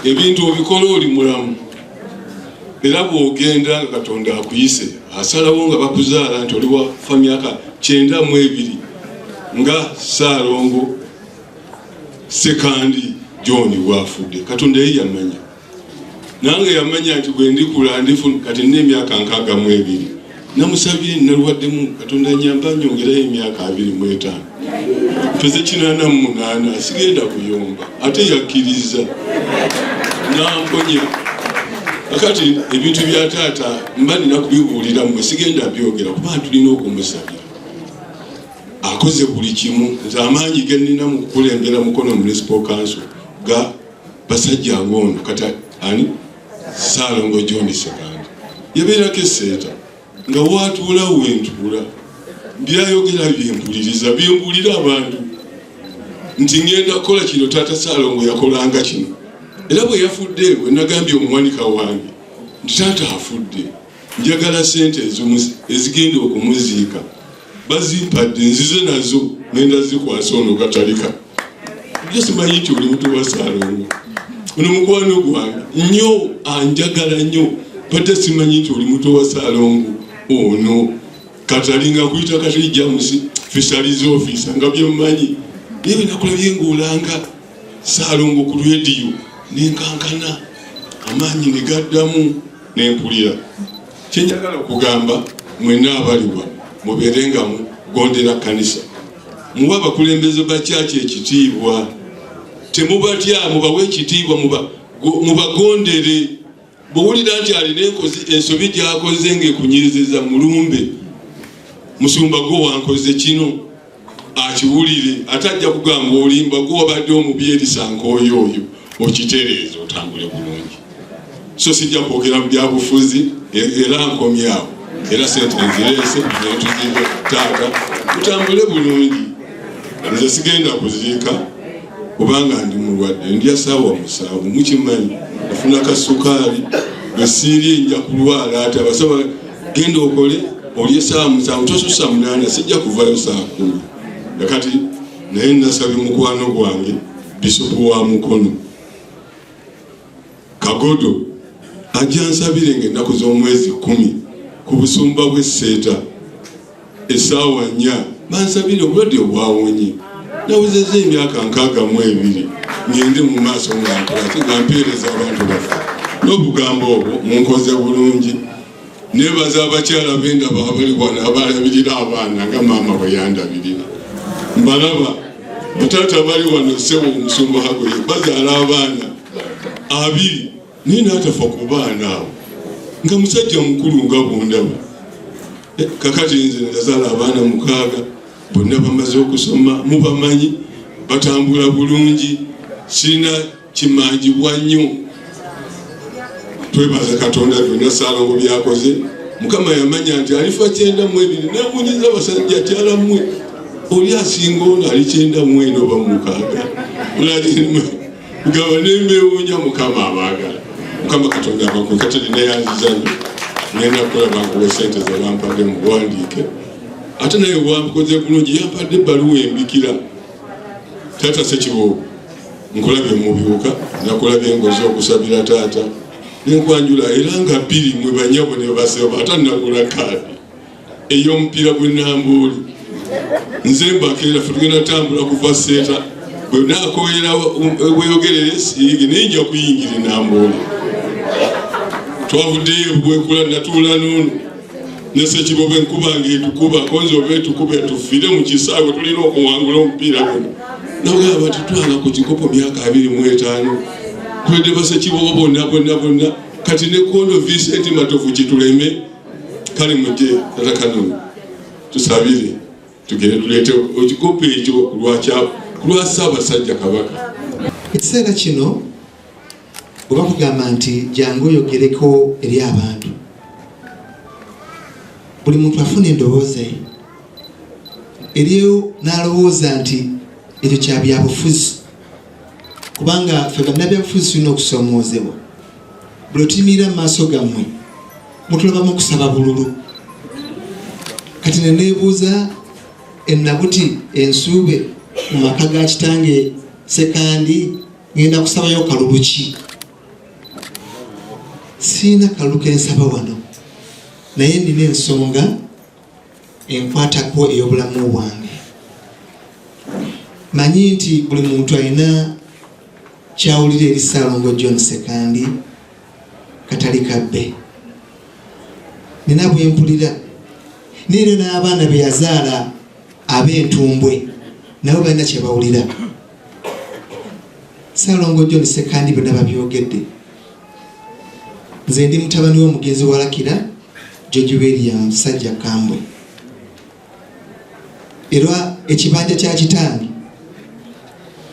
ebintu obikola oli mulamu era bw'ogenda nga Katonda akuyise asalawo nga bakuzaala nti oli wafa myaka 92 nga Ssaalongo Sekandi John wafudde. Katonda ye yamanya, nange yamanya nti bwe ndikula ndifuna kati n'emyaka 62 namusabye nalwaddemu Katonda nyamba nyongerayo emyaka 25 tuze 88 sigenda kuyomba ate yakkiriza namponya. Akati ebintu bya taata mba nina kubibuulira mmwe sigenda byogera kuba tulina okumusabira. Akoze buli kimu, nze amaanyi ge nnina mu kukulembera Mukono Municipal Council ga basajja ngono kata ani Ssaalongo John Sekandi yabeerako esseeta nga watuula wentuula byayogera byempuliriza byembulira abantu nti ngenda kukola kino taata Ssaalongo yakolanga kino. Era bwe yafudde bwe nagambye omuwanika wange nti taata afudde njagala ssente ezigenda okumuziika bazimpadde nzize nazo ngenda zikwasa ono katalika. Byo simanyi nti oli mutu wa Ssaalongo ono mukwano gwange nnyo anjagala nnyo pate simanyi nti oli mutu wa Ssaalongo ono katalinga kuyita Katali James Fisheries Officer nga byemumanyi yewe nakulabye ng'olanga Ssaalongo ku radio nenkankana amaanyi ne gaddamu n'empulira. Kyenjagala okugamba mwenna abaliwa mubeerenga mugondera kanisa, muba abakulembeze ba kyaki ekitiibwa, temubatya mubawe ekitiibwa, mubagondere. Bw'owulira nti alina ensobi gy'akoze ng'ekunyiriza mulumbe, musumba gwo wankoze kino akiwulire, atajja kugamba olimba gwo wabadde omubi Erisa Mukasa okitereeza otambule bulungi. So sijja kwogera mu byabufuzi era nkomyawo era sente nzireese netuzibe taata utambule bulungi. Nze sigenda kuziika kubanga ndi mulwadde, ndya ssaawa 7 mukimanyi nafuna kasukaali bwesiirye nja kulwala ate abasaba genda okole olye ssaawa 7 tosusa 8 sijja kuvayo saa 10. Nakati naye nasabye mukwano gwange Bisupu wa Mukono Kagodo ajja nsabire ng'ennaku z'omwezi 10 ku busumba bw'esseeta essaawa 4 bansabire obulwadde obwawonye. Nawuzezza emyaka 62 ngende mu maaso nga mpeereza abantu baffe. N'obugambo obwo munkoze bulungi. Nebaza abakyala b'endaba abali wano abalabirira abaana nga maama bwe yandabirira. Mbalaba mutaata bali wano ssebo omusumba Hagoye bazaala abaana 2 nina atafa ku baana abo nga musajja mukulu nga bundaba. Kakati nze nazaala abaana 6 bonna bamaze okusoma mubamanyi batambula bulungi sina kimangibwa nnyo. Twebaza Katonda byonna Ssaalongo byakoze. Mukama yamanya nti alifa 92 nemunyiza abasajja kyala mmwe oli asinga ono ali 94 oba 6 ulalimu gaba n'embewunya Mukama abaagala. Mukama Katonda bakukatali neyanzizanyo ngenda kulaba nkuwe ssente zebampadde mu buwandiike ate naye wamkoze bulungi yampadde ebbaluwa embikira. Taata Ssekiboobo nkulabye mu biwuka nakulabye ngozi okusabira taata nenkwanjula era nga 2 mwe banyabo ne baseba ate nakula kaadi ey'omupiira gw'Ennambooli. Nze mbakeera ffe tugenda tambula kuva sseeta bwe naakoyera weyogerere siigi ninja kuyingira Ennambooli. Twavuddeyo bwekula natuula n'ono ne Ssekiboobo enkuba ng'etukuba konzi oba etukube tufiire mu kisaawe tulina okuwangula omupiira guno. Nagamba tutwala ku kikopo myaka 25 twedde ba Ssekiboobo bonna kati ne Kondo Vincent Matovu kituleme kale mujje tatakano tusabire tugende tuleete ekikopo ekyo kulwa Ssaabasajja Kabaka. Ekiseera kino bwe bakugamba nti jangu oyogereko eri abantu, buli muntu afuna endowooza ye. Eriyo n'alowooza nti ekyo kya byabufuzi kubanga ffe bannabyabufuzi tulina okusoomoozebwa. Buli otuyimirira mu maaso gammwe mutulabamu okusaba bululu. Kati ne neebuuza ennabuti ensuube mu maka ga kitange Sekandi ngenda kusabayo kalulu ki siina kalulu kensaba wano naye nina ensonga enkwatako ey'obulamu bwange. Manyi nti buli muntu alina kyawulira eri Ssaalongo John Sekandi katali kabbe. Nina bwe mpulira neero n'abaana be yazaala ab'entumbwe nabo balina kye bawulira. Ssaalongo John Sekandi bonna babyogedde. Nze ndi mutabani w'omugenzi walakira Jojuberia musajja Kambwe. Era ekibanja kya kitange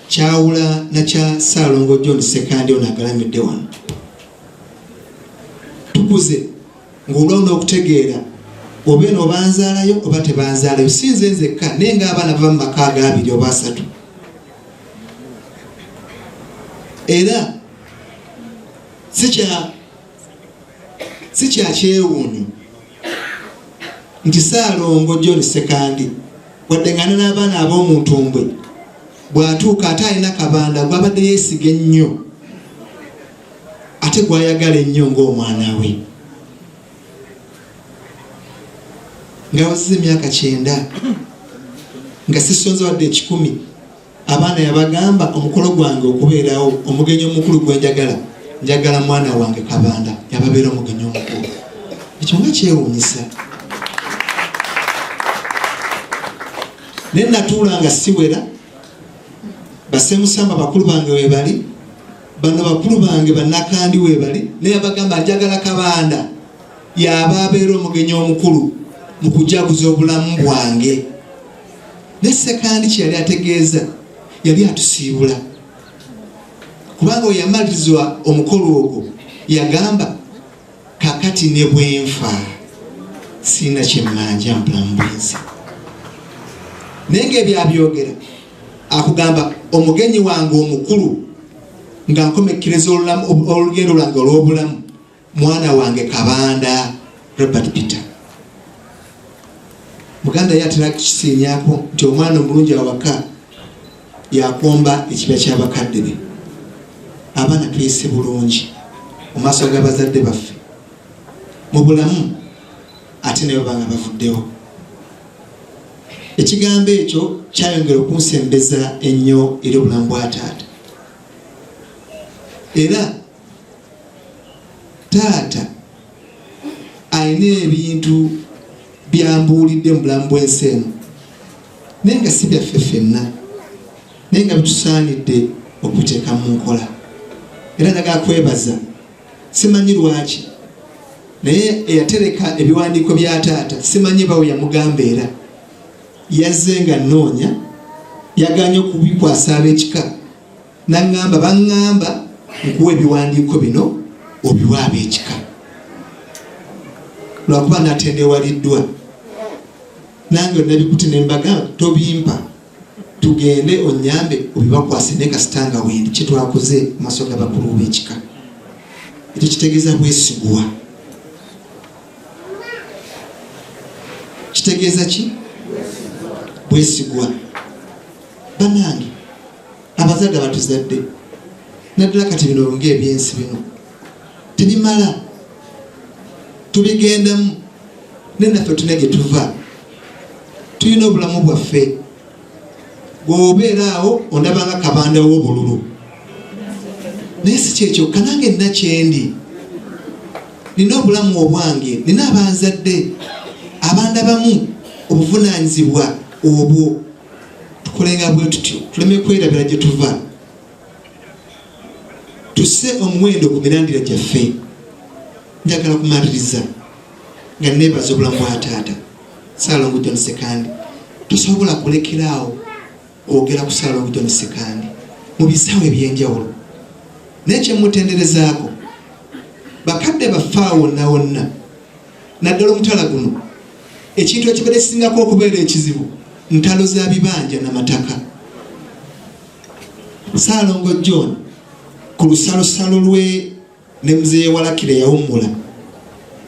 kyawula na kya Ssaalongo John Sekandi ono agalamidde wano. Tukuze ng'olwawuna okutegeera oba eno banzaalayo oba tebanzaalayo, si nze nzekka naye ng'abaana bava mu maka ag'abiri oba asatu. Era si kya kyewuunyo nti Ssaalongo John Sekandi wadde nga n'abaana ab'omuntumbwe bw'atuuka ate alina Kabanda gw'abadde yeesiga ennyo ate gw'ayagala ennyo ng'omwana we. Ng'awaziza emyaka 9 nga sisonze wadde 10, abaana yabagamba omukolo gwange okubeerawo omugenyi omukulu gwe njagala mwana wange Kabanda yababeera omugenyi omukulu. Ekyo nga kyewuunyisa. Ne natuula nga siwera, Basemusamba bakulu bange weebali, bano bakulu bange bannakandi weebali, naye abagamba njagala Kabanda yaba abeera omugenyi omukulu mu kujaguza obulamu bwange. Ne Sekandi kye yali ategeeza yali atusiibula, kubanga we yamalirizwa omukolo ogwo yagamba kakati ne bwenfa siina kyemmanja mu bulamu bwensi. Naye ng'ebyabyogera akugamba omugenyi wange omukulu nga nkomekereza olugendo lwange olw'obulamu mwana wange Kabanda Robert Peter. Muganda yatera kukisiinyako nti omwana omulungi awaka yakomba ekibya ky'abakadde be. Abaana twese bulungi mu maaso g'abazadde baffe mu bulamu ate ne baba nga bavuddewo. Ekigambo ekyo kyayongera okunsembeza ennyo eri obulamu bwa taata. Era taata alina ebintu byambuulidde mu bulamu bw'ensi eno naye nga si byaffe ffenna, naye nga bitusaanidde okuteeka mu nkola. Era njagala kwebaza, simanyi lwaki naye eyatereka ebiwandiiko bya taata simanyi bawe yamugamba, era yazze nga nnoonya yaganye okubikwasa ab'ekika n'aŋŋamba baŋŋamba nkuwa ebiwandiiko bino obiwa ab'ekika, lwakuba natendewaliddwa. Nange nabikutte ne mbagamba tobimpa, tugende onnyambe obibakwase ne kasitanga wendi kye twakoze mu maaso g'abakulu b'ekika. Ekyo kitegeeza bwesigwa. Kitegeeza ki? Bwesigwa. Bannange abazadde abatuzadde naddala kati bino ng'ebyensi bino tebimala, tubigendamu ne naffe tulina gye tuva. Tulina obulamu bwaffe. Bw'obeera awo ondabanga Kabanda w'obululu, naye si kyekyo kanange nina kyendi. Nina obulamu obwange, nina abanzadde abandabamu obuvunaanyizibwa obwo. Tukolenga bwe tutyo tuleme kwerabira gye tuva, tusse omuwendo ku mirandira gyaffe. Njagala kumaliriza nga neebaza obulamu bwa taata Ssaalongo John Sekandi. Tosobola kulekeraawo ogera ku Ssaalongo John Sekandi mu bisaawe eby'enjawulo, naye kyemutenderezaako bakadde bafaawo wonna wonna, naddala omutala guno ekintu ekibadde kisingako okubeera ekizibu ntalo za bibanja n'amataka. Ssaalongo John ku lusalosalo lwe ne muzeeye walakire yawummula,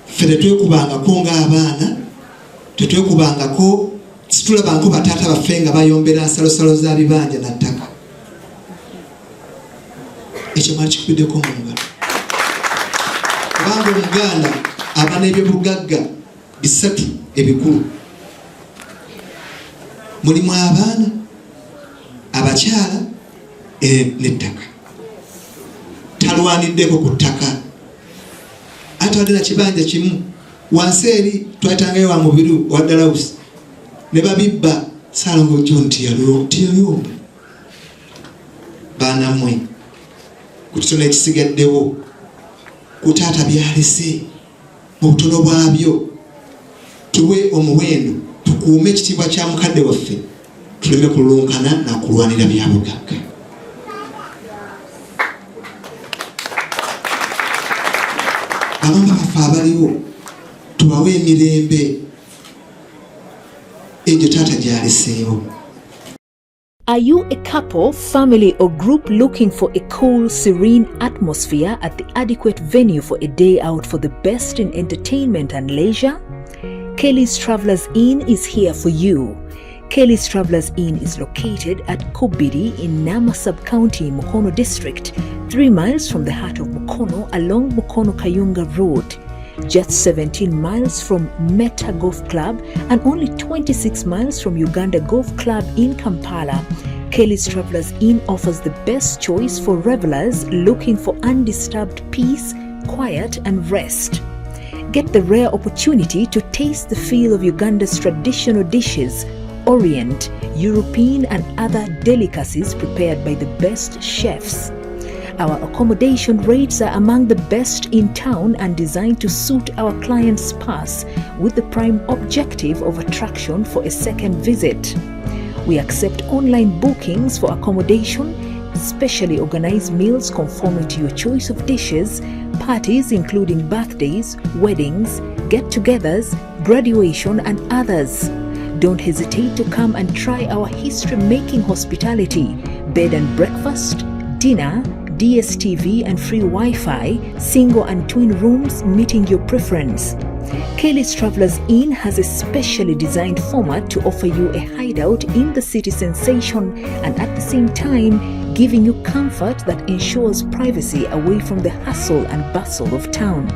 ffe tetwekubangako ng'abaana, tetwekubangako, situlabangako bataata baffe nga bayombera nsalosalo za bibanja na ttaka. Ekyo mwali kikubiddeko mu ngalo. kubanga Omuganda aba n'ebyobugagga bisatu ebikulu. Mulimu abaana, abakyala n'ettaka. Talwaniddeko ku ttaka. Ate wadde na kibanja kimu wansi eri twayitangayo wa Mubiru wa Dalausi ne babibba Salongo John tiyayomba. Baana mmwe ku kitono ekisigaddewo ku taata byalese mu butono bwabyo tuwe omuwendo tukuume ekitiibwa kya mukadde waffe tuleme kululunkana na kulwanira byabugagga. Abamba baffe abaliwo tubawe emirembe egyo taata gyaleseewo. Are you a couple, family or group looking for a cool, serene atmosphere at the adequate venue for a day out for the best in entertainment and leisure? Kelly's Travelers Inn is here for you. Kelly's Travelers Inn is located at Ababiri in Nama Sub-County, Mukono District, 3 miles from the heart of Mukono along Mukono-Kayunga Road. Just 17 miles from Meta Golf Club and only 26 miles from Uganda Golf Club in Kampala, Kelly's Travelers Inn offers the best choice for revelers looking for undisturbed peace, quiet and rest. Get the rare opportunity to taste the feel of Uganda's traditional dishes, Orient, European and other delicacies prepared by the best chefs. Our accommodation rates are among the best in town and designed to suit our clients' pace with the prime objective of attraction for a second visit. We accept online bookings for accommodation, specially organized meals conforming to your choice of dishes, parties including birthdays, weddings, get-togethers, graduation and others. Don't hesitate to come and try our history-making hospitality, bed and breakfast, dinner, DSTV and free Wi-Fi, single and twin rooms meeting your preference. Kelly's Travelers Inn has a specially designed format to offer you a hideout in the city sensation and at the same time giving you comfort that ensures privacy away from the hustle and bustle of town.